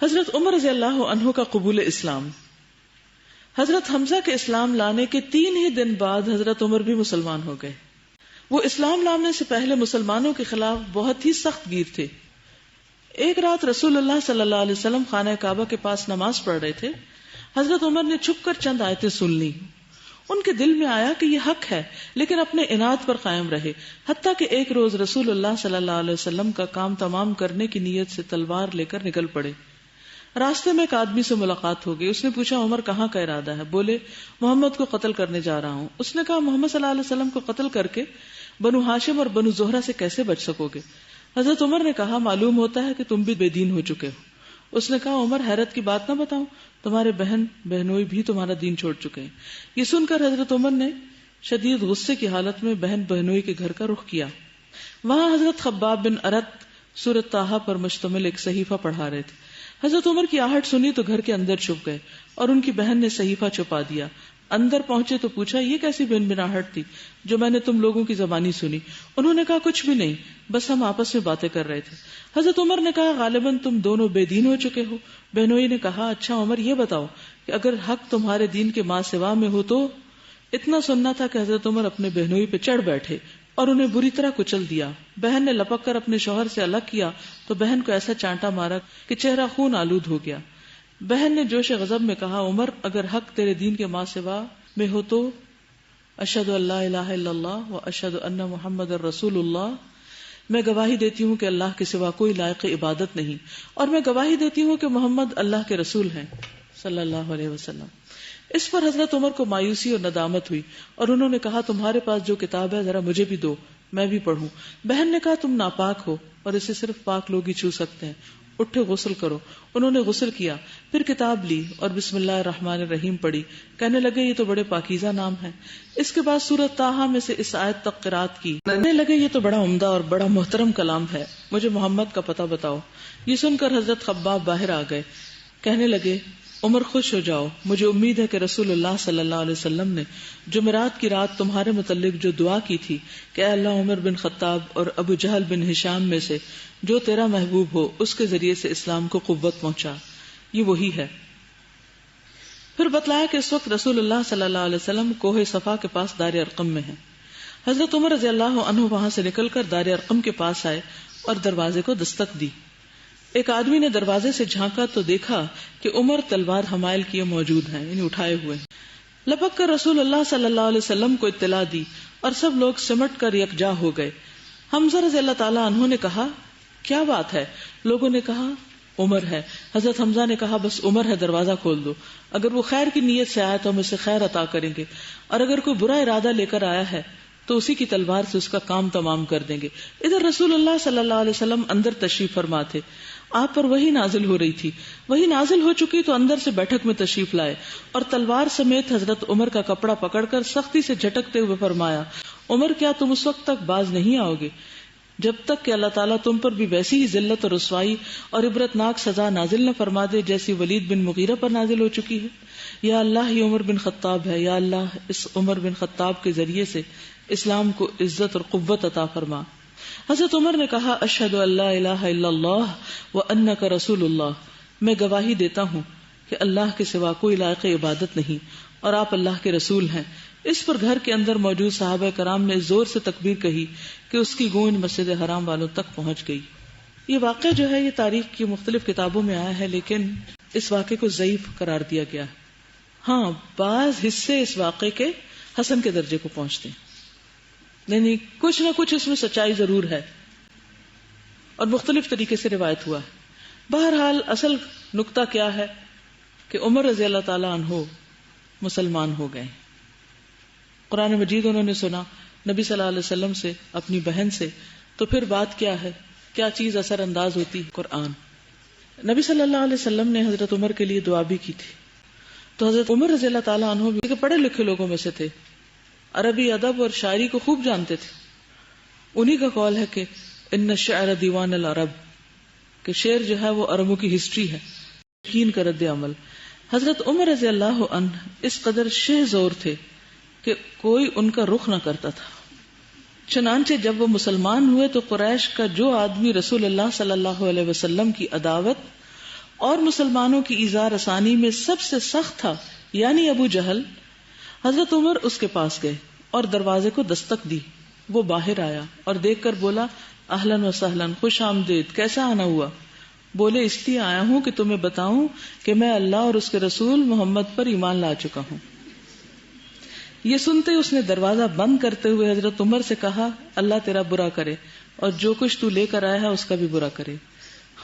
حضرت عمر رضی اللہ عنہ کا قبول اسلام. حضرت حمزہ کے اسلام لانے کے 3 ہی دن بعد حضرت عمر بھی مسلمان ہو گئے. وہ اسلام لانے سے پہلے مسلمانوں کے خلاف بہت ہی سخت گیر تھے. ایک رات رسول اللہ صلی اللہ علیہ وسلم خانہ کعبہ کے پاس نماز پڑھ رہے تھے. حضرت عمر نے چھپ کر چند آیتیں سن لی. ان کے دل میں آیا کہ یہ حق ہے، لیکن اپنے عناد پر قائم رہے، حتیٰ کہ ایک روز رسول اللہ صلی اللہ علیہ وسلم کا کام تمام کرنے کی نیت سے تلوار لے کر نکل پڑے. راستے میں ایک آدمی سے ملاقات ہو گئی. اس نے پوچھا عمر کہاں کا ارادہ ہے؟ بولے محمد کو قتل کرنے جا رہا ہوں. اس نے کہا محمد صلی اللہ علیہ وسلم کو قتل کر کے بنو ہاشم اور بنو زہرہ سے کیسے بچ سکو گے؟ حضرت عمر نے کہا معلوم ہوتا ہے کہ تم بھی بے دین ہو چکے ہو. اس نے کہا عمر حیرت کی بات نہ بتاؤں، تمہارے بہن بہنوئی بھی تمہارا دین چھوڑ چکے ہیں. یہ سن کر حضرت عمر نے شدید غصے کی حالت میں بہن بہنوئی کے گھر کا رخ کیا. وہاں حضرت خباب بن ارت سورۃ طٰہٰ پر مشتمل ایک صحیفہ پڑھا رہے تھے. حضرت عمر کی آہٹ سنی تو گھر کے اندر چھپ گئے اور ان کی بہن نے صحیفہ چھپا دیا. اندر پہنچے تو پوچھا یہ کیسی بن بناہٹ تھی جو میں نے تم لوگوں کی زبانی سنی؟ انہوں نے کہا کچھ بھی نہیں، بس ہم آپس میں باتیں کر رہے تھے. حضرت عمر نے کہا غالباً تم دونوں بے دین ہو چکے ہو. بہنوئی نے کہا اچھا عمر یہ بتاؤ کہ اگر حق تمہارے دین کے ماں سوا میں ہو تو؟ اتنا سننا تھا کہ حضرت عمر اپنے بہنوئی پہ چڑھ بیٹھے اور انہیں بری طرح کچل دیا. بہن نے لپک کر اپنے شوہر سے الگ کیا تو بہن کو ایسا چانٹا مارا کہ چہرہ خون آلود ہو گیا. بہن نے جوش غضب میں کہا عمر اگر حق تیرے دین کے ماں سوا میں ہو تو اشہد ان لا الہ الا اللہ و اشہد ان محمد الرسول اللہ، میں گواہی دیتی ہوں کہ اللہ کے سوا کوئی لائق عبادت نہیں، اور میں گواہی دیتی ہوں کہ محمد اللہ کے رسول ہیں صلی اللہ علیہ وسلم. اس پر حضرت عمر کو مایوسی اور ندامت ہوئی اور انہوں نے کہا تمہارے پاس جو کتاب ہے ذرا مجھے بھی دو، میں بھی پڑھوں. بہن نے کہا تم ناپاک ہو اور اسے صرف پاک لوگ ہی چھو سکتے ہیں، اٹھے غسل کرو. انہوں نے غسل کیا، پھر کتاب لی اور بسم اللہ الرحمن الرحیم پڑھی. کہنے لگے یہ تو بڑے پاکیزہ نام ہے. اس کے بعد سورۃ طٰہٰ میں سے اس آیت تک قرات کی. کہنے لگے یہ تو بڑا عمدہ اور بڑا محترم کلام ہے، مجھے محمد کا پتہ بتاؤ. یہ سن کر حضرت خباب باہر آ گئے. کہنے لگے عمر خوش ہو جاؤ، مجھے امید ہے کہ رسول اللہ صلی اللہ علیہ وسلم نے جمعرات کی رات تمہارے متعلق جو دعا کی تھی کہ اے اللہ عمر بن خطاب اور ابو جہل بن ہشام میں سے جو تیرا محبوب ہو اس کے ذریعے سے اسلام کو قوت پہنچا، یہ وہی ہے. پھر بتلایا کہ اس وقت رسول اللہ صلی اللہ علیہ وسلم کوہ صفا کے پاس دار ارقم میں ہیں. حضرت عمر رضی اللہ عنہ وہاں سے نکل کر دار ارقم کے پاس آئے اور دروازے کو دستک دی. ایک آدمی نے دروازے سے جھانکا تو دیکھا کہ عمر تلوار حمائل کیے موجود ہیں، یعنی اٹھائے ہوئے. لپک کر رسول اللہ صلی اللہ علیہ وسلم کو اطلاع دی اور سب لوگ سمٹ کر یکجا ہو گئے. حمزہ رضی اللہ تعالیٰ عنہ نے کہا کیا بات ہے؟ لوگوں نے کہا عمر ہے. حضرت حمزہ نے کہا بس عمر ہے، دروازہ کھول دو. اگر وہ خیر کی نیت سے آیا تو ہم اسے خیر عطا کریں گے، اور اگر کوئی برا ارادہ لے کر آیا ہے تو اسی کی تلوار سے اس کا کام تمام کر دیں گے. ادھر رسول اللہ صلی اللہ علیہ وسلم اندر تشریف فرما تھے. آپ پر وہی نازل ہو رہی تھی. وہی نازل ہو چکی تو اندر سے بیٹھک میں تشریف لائے اور تلوار سمیت حضرت عمر کا کپڑا پکڑ کر سختی سے جھٹکتے ہوئے فرمایا عمر کیا تم اس وقت تک باز نہیں آؤ گے جب تک کہ اللہ تعالیٰ تم پر بھی ویسی ہی ذلت اور رسوائی اور عبرتناک سزا نازل نہ فرما دے جیسی ولید بن مغیرہ پر نازل ہو چکی ہے؟ یا اللہ یہ عمر بن خطاب ہے، یا اللہ اس عمر بن خطاب کے ذریعے سے اسلام کو عزت اور قوت عطا فرما. حضرت عمر نے کہا اشہد ان لا الہ الا اللہ وانک رسول اللہ، میں گواہی دیتا ہوں کہ اللہ کے سوا کوئی لائق عبادت نہیں اور آپ اللہ کے رسول ہیں. اس پر گھر کے اندر موجود صحابہ کرام نے زور سے تکبیر کہی کہ اس کی گونج مسجد حرام والوں تک پہنچ گئی. یہ واقعہ جو ہے یہ تاریخ کی مختلف کتابوں میں آیا ہے، لیکن اس واقعے کو ضعیف قرار دیا گیا. ہاں بعض حصے اس واقعے کے حسن کے درجے کو پہنچتے ہیں، یعنی کچھ نہ کچھ اس میں سچائی ضرور ہے اور مختلف طریقے سے روایت ہوا ہے. بہرحال اصل نقطہ کیا ہے کہ عمر رضی اللہ تعالی عنہ مسلمان ہو گئے. قرآن مجید انہوں نے سنا نبی صلی اللہ علیہ وسلم سے، اپنی بہن سے، تو پھر بات کیا ہے، کیا چیز اثر انداز ہوتی ہے؟ قرآن. نبی صلی اللہ علیہ وسلم نے حضرت عمر کے لیے دعا بھی کی تھی. تو حضرت عمر رضی اللہ تعالیٰ عنہ بھی پڑھے لکھے لوگوں میں سے تھے، عربی ادب اور شاعری کو خوب جانتے تھے. انہی کا قول ہے کہ ان الشعر دیوان العرب، کہ شعر جو ہے وہ عربوں کی ہسٹری ہے. یقین کا رد عمل. حضرت عمر رضی اللہ عنہ اس قدر شہ زور تھے کہ کوئی ان کا رخ نہ کرتا تھا. چنانچہ جب وہ مسلمان ہوئے تو قریش کا جو آدمی رسول اللہ صلی اللہ علیہ وسلم کی عداوت اور مسلمانوں کی ایذا رسانی میں سب سے سخت تھا یعنی ابو جہل، حضرت عمر اس کے پاس گئے اور دروازے کو دستک دی. وہ باہر آیا اور دیکھ کر بولا اہلاً و سہلاً، خوش آمدید، کیسا آنا ہوا؟ بولے اس لیے آیا ہوں کہ تمہیں بتاؤں کہ میں اللہ اور اس کے رسول محمد پر ایمان لا چکا ہوں. یہ سنتے اس نے دروازہ بند کرتے ہوئے حضرت عمر سے کہا اللہ تیرا برا کرے اور جو کچھ تو لے کر آیا ہے اس کا بھی برا کرے.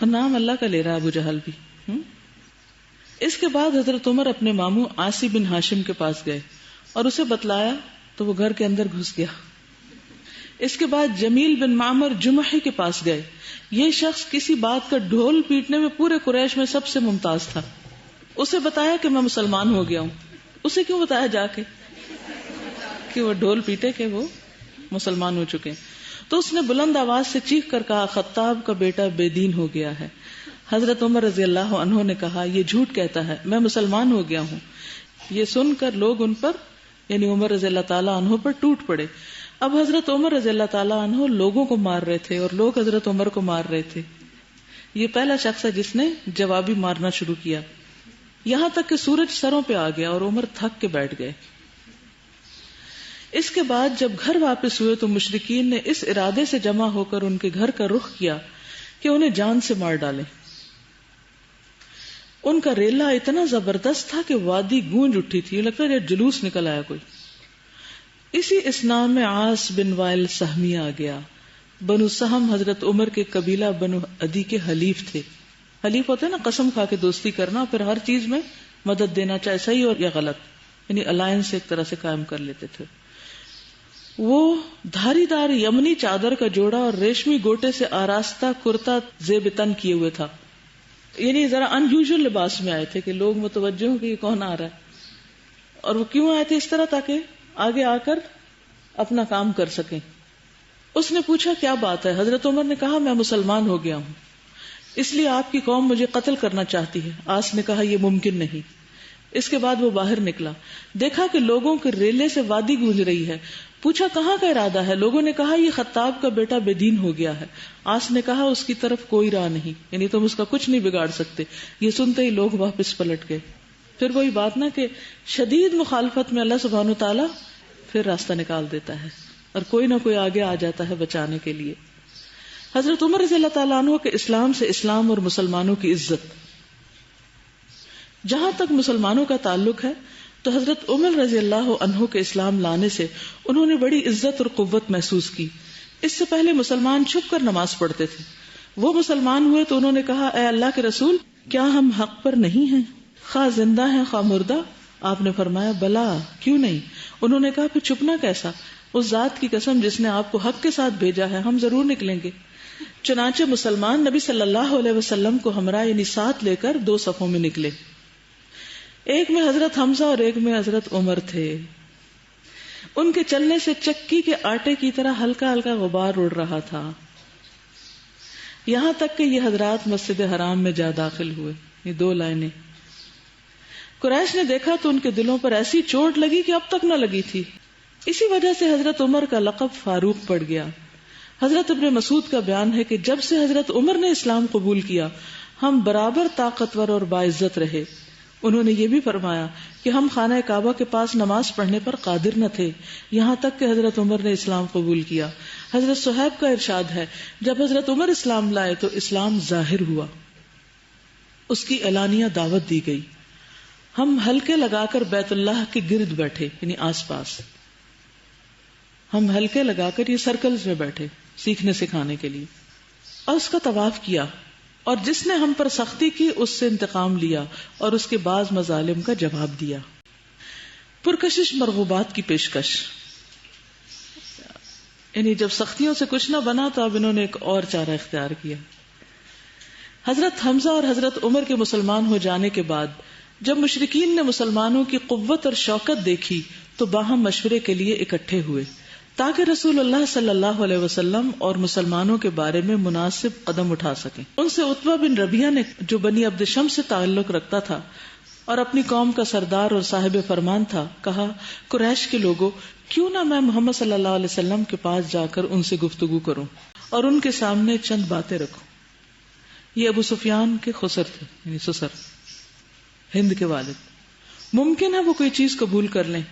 نام اللہ کا لے رہا ابو جہل بھی. اس کے بعد حضرت عمر اپنے ماموں عاصی بن ہاشم کے پاس گئے اور اسے بتلایا تو وہ گھر کے اندر گھس گیا. اس کے بعد جمیل بن معمر جمحی کے پاس گئے. یہ شخص کسی بات کا ڈھول پیٹنے میں پورے قریش میں سب سے ممتاز تھا. اسے بتایا کہ میں مسلمان ہو گیا ہوں. اسے کیوں بتایا جا کے کہ وہ ڈھول پیٹے کہ وہ مسلمان ہو چکے؟ تو اس نے بلند آواز سے چیخ کر کہا خطاب کا بیٹا بے دین ہو گیا ہے. حضرت عمر رضی اللہ عنہ نے کہا یہ جھوٹ کہتا ہے، میں مسلمان ہو گیا ہوں. یہ سن کر لوگ ان پر یعنی عمر رضی اللہ تعالیٰ عنہ پر ٹوٹ پڑے. اب حضرت عمر رضی اللہ تعالیٰ عنہ لوگوں کو مار رہے تھے اور لوگ حضرت عمر کو مار رہے تھے. یہ پہلا شخص ہے جس نے جوابی مارنا شروع کیا، یہاں تک کہ سورج سروں پہ آ گیا اور عمر تھک کے بیٹھ گئے. اس کے بعد جب گھر واپس ہوئے تو مشرکین نے اس ارادے سے جمع ہو کر ان کے گھر کا رخ کیا کہ انہیں جان سے مار ڈالیں. ان کا ریلا اتنا زبردست تھا کہ وادی گونج اٹھی تھی، لگتا ہے جلوس نکل آیا کوئی. اسی اسنا میں عاص بن وائل سہمی آ گیا. بنو سہم حضرت عمر کے قبیلہ بنو عدی کے حلیف تھے. حلیف ہوتے ہیں نا قسم کھا کے دوستی کرنا، پھر ہر چیز میں مدد دینا، چاہے صحیح اور یا غلط، یعنی الائنس ایک طرح سے قائم کر لیتے تھے. وہ دھاری دار یمنی چادر کا جوڑا اور ریشمی گوٹے سے آراستہ کرتا زیب تن کیے ہوئے تھا. یعنی ذرا ان یوزل لباس میں آئے تھے کہ لوگ متوجہ ہوں کہ یہ کون آ رہا ہے. اور وہ کیوں آئے تھے اس طرح؟ تاکہ آگے آ کر اپنا کام کر سکیں. اس نے پوچھا کیا بات ہے؟ حضرت عمر نے کہا میں مسلمان ہو گیا ہوں، اس لیے آپ کی قوم مجھے قتل کرنا چاہتی ہے. آس نے کہا یہ ممکن نہیں. اس کے بعد وہ باہر نکلا، دیکھا کہ لوگوں کے ریلے سے وادی گونج رہی ہے. پوچھا کہاں کا ارادہ ہے؟ لوگوں نے کہا یہ خطاب کا بیٹا بے دین ہو گیا ہے. آس نے کہا اس کی طرف کوئی راہ نہیں، یعنی تم اس کا کچھ نہیں بگاڑ سکتے. یہ سنتے ہی لوگ واپس پلٹ گئے. پھر وہی بات نا کہ شدید مخالفت میں اللہ سبحانہ وتعالی پھر راستہ نکال دیتا ہے اور کوئی نہ کوئی آگے آ جاتا ہے بچانے کے لیے. حضرت عمر رضی اللہ تعالیٰ عنہ کے اسلام سے اسلام اور مسلمانوں کی عزت. جہاں تک مسلمانوں کا تعلق ہے تو حضرت عمر رضی اللہ عنہ کے اسلام لانے سے انہوں نے بڑی عزت اور قوت محسوس کی. اس سے پہلے مسلمان چھپ کر نماز پڑھتے تھے. وہ مسلمان ہوئے تو انہوں نے کہا اے اللہ کے رسول، کیا ہم حق پر نہیں ہیں، خواہ زندہ ہیں خواہ مردہ؟ آپ نے فرمایا بلا، کیوں نہیں؟ انہوں نے کہا پھر چھپنا کیسا؟ اس ذات کی قسم جس نے آپ کو حق کے ساتھ بھیجا ہے، ہم ضرور نکلیں گے. چنانچہ مسلمان نبی صلی اللہ علیہ وسلم کو ہمراہ یعنی ساتھ لے کر 2 صفوں میں نکلے. ایک میں حضرت حمزہ اور ایک میں حضرت عمر تھے. ان کے چلنے سے چکی کے آٹے کی طرح ہلکا ہلکا غبار اڑ رہا تھا. یہاں تک کہ یہ حضرات مسجد حرام میں جا داخل ہوئے. یہ 2 لائنیں. قریش نے دیکھا تو ان کے دلوں پر ایسی چوٹ لگی کہ اب تک نہ لگی تھی. اسی وجہ سے حضرت عمر کا لقب فاروق پڑ گیا. حضرت ابن مسعود کا بیان ہے کہ جب سے حضرت عمر نے اسلام قبول کیا ہم برابر طاقتور اور باعزت رہے. انہوں نے یہ بھی فرمایا کہ ہم خانہ کعبہ کے پاس نماز پڑھنے پر قادر نہ تھے یہاں تک کہ حضرت عمر نے اسلام قبول کیا. حضرت صہیب کا ارشاد ہے جب حضرت عمر اسلام لائے تو اسلام ظاہر ہوا، اس کی اعلانیہ دعوت دی گئی. ہم حلقے لگا کر بیت اللہ کے گرد بیٹھے، یعنی آس پاس ہم حلقے لگا کر یہ سرکلز میں بیٹھے سیکھنے سکھانے کے لیے، اور اس کا طواف کیا. اور جس نے ہم پر سختی کی اس سے انتقام لیا اور اس کے بعض مظالم کا جواب دیا. پرکشش مرغوبات کی پیشکش، یعنی جب سختیوں سے کچھ نہ بنا تو اب انہوں نے ایک اور چارہ اختیار کیا. حضرت حمزہ اور حضرت عمر کے مسلمان ہو جانے کے بعد جب مشرکین نے مسلمانوں کی قوت اور شوکت دیکھی تو باہم مشورے کے لیے اکٹھے ہوئے تاکہ رسول اللہ صلی اللہ علیہ وسلم اور مسلمانوں کے بارے میں مناسب قدم اٹھا سکیں. ان سے عتبہ بن ربیعہ نے، جو بنی عبد شمس سے تعلق رکھتا تھا اور اپنی قوم کا سردار اور صاحب فرمان تھا، کہا قریش کے لوگوں، کیوں نہ میں محمد صلی اللہ علیہ وسلم کے پاس جا کر ان سے گفتگو کروں اور ان کے سامنے چند باتیں رکھوں. یہ ابو سفیان کے خسر تھے، یعنی سسر، ہند کے والد. ممکن ہے وہ کوئی چیز قبول کر لیں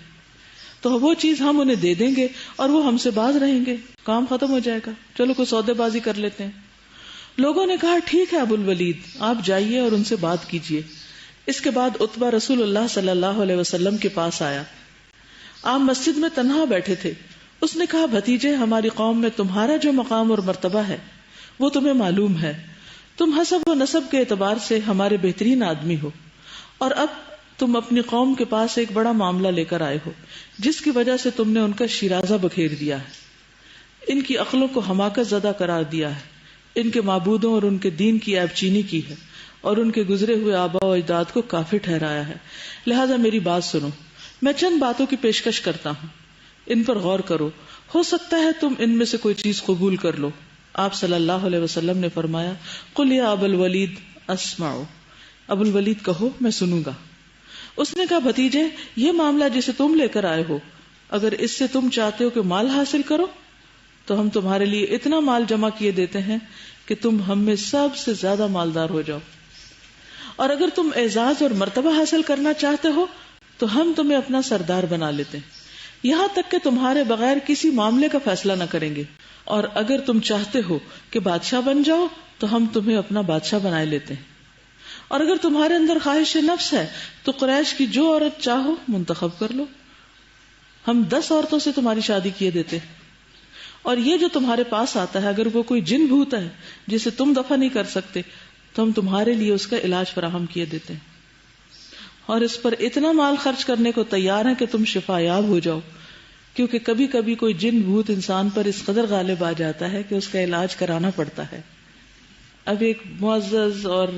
تو وہ چیز ہم انہیں دے دیں گے اور وہ ہم سے باز رہیں گے، کام ختم ہو جائے گا، چلو کوئی سودے بازی کر لیتے ہیں. لوگوں نے کہا ٹھیک ہے ابو الولید، آپ جائیے اور ان سے بات کیجیے. اس کے بعد عتبہ رسول اللہ صلی اللہ علیہ وسلم کے پاس آیا. آپ مسجد میں تنہا بیٹھے تھے. اس نے کہا بھتیجے، ہماری قوم میں تمہارا جو مقام اور مرتبہ ہے وہ تمہیں معلوم ہے. تم حسب و نسب کے اعتبار سے ہمارے بہترین آدمی ہو، اور اب تم اپنی قوم کے پاس ایک بڑا معاملہ لے کر آئے ہو جس کی وجہ سے تم نے ان کا شیرازہ بکھیر دیا ہے، ان کی عقلوں کو حماقت زدہ قرار دیا ہے، ان کے معبودوں اور ان کے دین کی عیب چینی کی ہے، اور ان کے گزرے ہوئے آباء و اجداد کو کافر ٹھہرایا ہے. لہذا میری بات سنو، میں چند باتوں کی پیشکش کرتا ہوں، ان پر غور کرو، ہو سکتا ہے تم ان میں سے کوئی چیز قبول کر لو. آپ صلی اللہ علیہ وسلم نے فرمایا قل یا ابا الولید اسمع، ابو الولید کہو میں سنوں گا. اس نے کہا بھتیجے، یہ معاملہ جسے تم لے کر آئے ہو، اگر اس سے تم چاہتے ہو کہ مال حاصل کرو تو ہم تمہارے لیے اتنا مال جمع کیے دیتے ہیں کہ تم ہم میں سب سے زیادہ مالدار ہو جاؤ، اور اگر تم اعزاز اور مرتبہ حاصل کرنا چاہتے ہو تو ہم تمہیں اپنا سردار بنا لیتے ہیں، یہاں تک کہ تمہارے بغیر کسی معاملے کا فیصلہ نہ کریں گے، اور اگر تم چاہتے ہو کہ بادشاہ بن جاؤ تو ہم تمہیں اپنا بادشاہ بنائے لیتے ہیں، اور اگر تمہارے اندر خواہش نفس ہے تو قریش کی جو عورت چاہو منتخب کر لو، ہم 10 عورتوں سے تمہاری شادی کیے دیتے ہیں، اور یہ جو تمہارے پاس آتا ہے اگر وہ کوئی جن بھوت ہے جسے تم دفع نہیں کر سکتے تو ہم تمہارے لیے اس کا علاج فراہم کیے دیتے ہیں، اور اس پر اتنا مال خرچ کرنے کو تیار ہیں کہ تم شفا یاب ہو جاؤ، کیونکہ کبھی کبھی کوئی جن بھوت انسان پر اس قدر غالب آ جاتا ہے کہ اس کا علاج کرانا پڑتا ہے. اب ایک معزز اور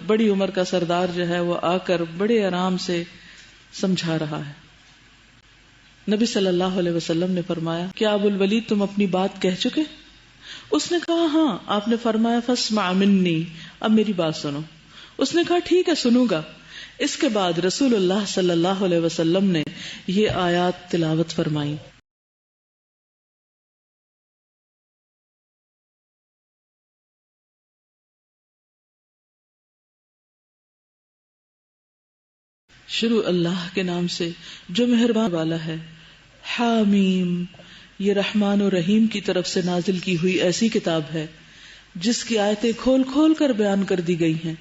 بڑی عمر کا سردار جو ہے وہ آ کر بڑے آرام سے سمجھا رہا ہے. نبی صلی اللہ علیہ وسلم نے فرمایا کیا ابو الولید تم اپنی بات کہہ چکے؟ اس نے کہا ہاں. آپ نے فرمایا فاسمع منی، اب میری بات سنو. اس نے کہا ٹھیک ہے سنوں گا. اس کے بعد رسول اللہ صلی اللہ علیہ وسلم نے یہ آیات تلاوت فرمائی. شروع اللہ کے نام سے جو مہربان والا ہے. حامیم، یہ رحمان و رحیم کی طرف سے نازل کی ہوئی ایسی کتاب ہے جس کی آیتیں کھول کھول کر بیان کر دی گئی ہیں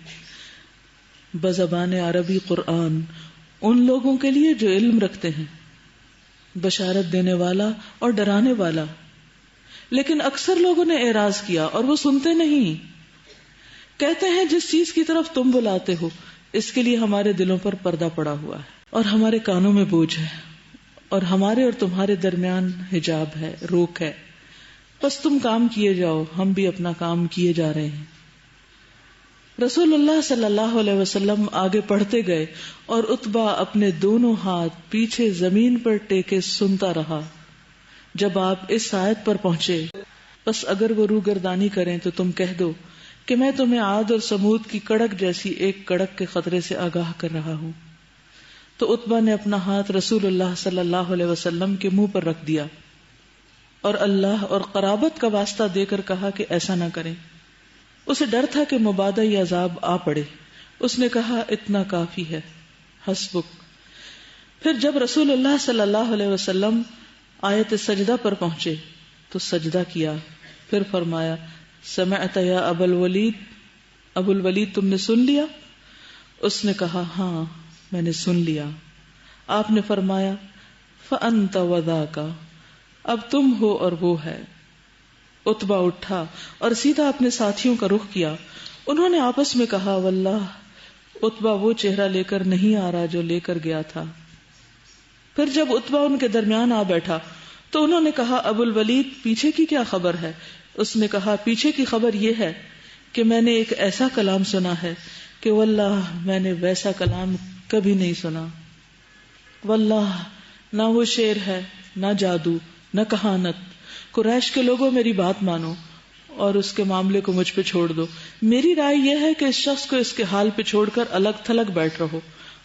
بزبان عربی قرآن، ان لوگوں کے لیے جو علم رکھتے ہیں، بشارت دینے والا اور ڈرانے والا. لیکن اکثر لوگوں نے اعراض کیا اور وہ سنتے نہیں. کہتے ہیں جس چیز کی طرف تم بلاتے ہو اس کے لیے ہمارے دلوں پر پردہ پڑا ہوا ہے اور ہمارے کانوں میں بوجھ ہے، اور ہمارے اور تمہارے درمیان حجاب ہے، روک ہے، بس تم کام کیے جاؤ، ہم بھی اپنا کام کیے جا رہے ہیں. رسول اللہ صلی اللہ علیہ وسلم آگے پڑھتے گئے اور عتبہ اپنے دونوں ہاتھ پیچھے زمین پر ٹیکے سنتا رہا. جب آپ اس آیت پر پہنچے بس اگر وہ روگردانی کریں تو تم کہہ دو کہ میں تمہیں عاد اور سمود کی کڑک جیسی ایک کڑک کے خطرے سے آگاہ کر رہا ہوں. تو عتبہ نے اپنا ہاتھ رسول اللہ صلی اللہ علیہ وسلم کے منہ پر رکھ دیا اور اللہ اور قرابت کا واسطہ دے کر کہا کہ ایسا نہ کریں. اسے ڈر تھا کہ مبادا یا عذاب آ پڑے. اس نے کہا اتنا کافی ہے، حسبک. پھر جب رسول اللہ صلی اللہ علیہ وسلم آیت سجدہ پر پہنچے تو سجدہ کیا. پھر فرمایا سمعت یا ابا الولید، ابو الولید تم نے سن لیا؟ اس نے کہا ہاں میں نے سن لیا. آپ نے فرمایا فانت وذاک، اب تم ہو اور وہ ہے. عتبہ اٹھا اور سیدھا اپنے ساتھیوں کا رخ کیا. انہوں نے آپس میں کہا واللہ عتبہ وہ چہرہ لے کر نہیں آ رہا جو لے کر گیا تھا. پھر جب عتبہ ان کے درمیان آ بیٹھا تو انہوں نے کہا ابو الولید پیچھے کی کیا خبر ہے؟ اس نے کہا پیچھے کی خبر یہ ہے کہ میں نے ایک ایسا کلام سنا ہے کہ واللہ میں نے ویسا کلام کبھی نہیں سنا. واللہ نہ وہ شعر ہے، نہ جادو، نہ کہانت. قریش کے لوگوں میری بات مانو اور اس کے معاملے کو مجھ پہ چھوڑ دو. میری رائے یہ ہے کہ اس شخص کو اس کے حال پہ چھوڑ کر الگ تھلگ بیٹھ رہو.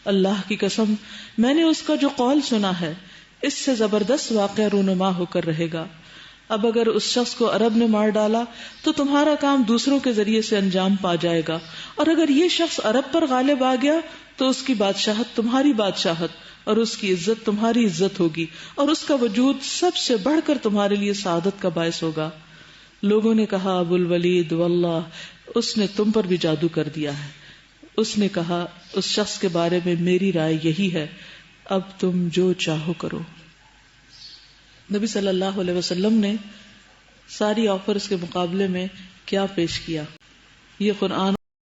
اللہ کی قسم میں نے اس کا جو قول سنا ہے اس سے زبردست واقعہ رونما ہو کر رہے گا. اب اگر اس شخص کو عرب نے مار ڈالا تو تمہارا کام دوسروں کے ذریعے سے انجام پا جائے گا، اور اگر یہ شخص عرب پر غالب آ گیا تو اس کی بادشاہت تمہاری بادشاہت اور اس کی عزت تمہاری عزت ہوگی، اور اس کا وجود سب سے بڑھ کر تمہارے لیے سعادت کا باعث ہوگا۔ لوگوں نے کہا ابو الولید واللہ، اس نے تم پر بھی جادو کر دیا ہے۔ اس نے کہا اس شخص کے بارے میں میری رائے یہی ہے، اب تم جو چاہو کرو۔ نبی صلی اللہ علیہ وسلم نے ساری آفرز کے مقابلے میں کیا پیش کیا؟ یہ قرآن